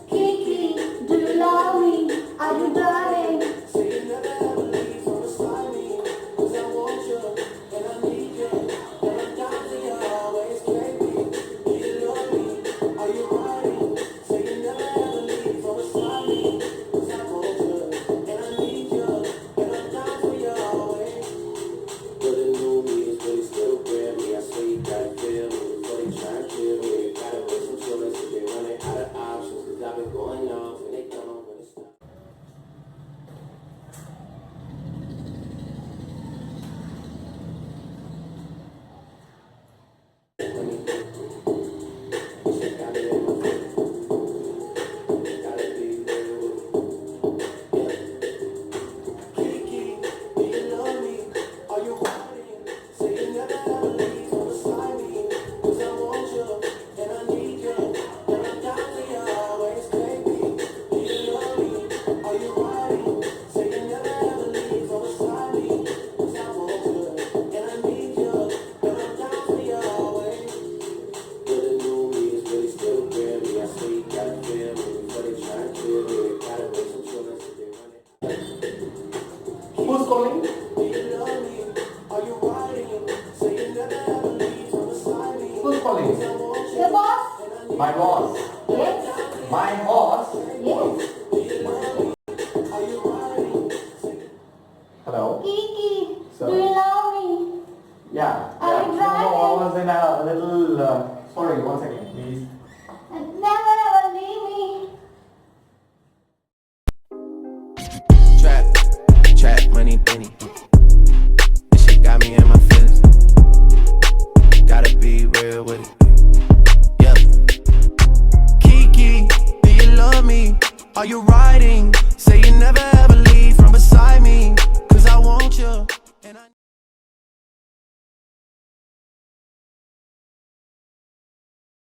Kiki, do you love me? Are you driving? Who's calling? Who's calling? Your boss? My boss. Yes. My boss? Yes. Hello? Kiki, Sir? do you love me? Yeah. Are you No, driving? I was in a little... sorry, one second, please. And never ever leave me. Trap, money, penny. This shit got me in my feelings. Gotta be real with it. Yeah. Kiki, do you love me? Are you riding? Say you never ever leave from beside me. 'Cause I want you. And I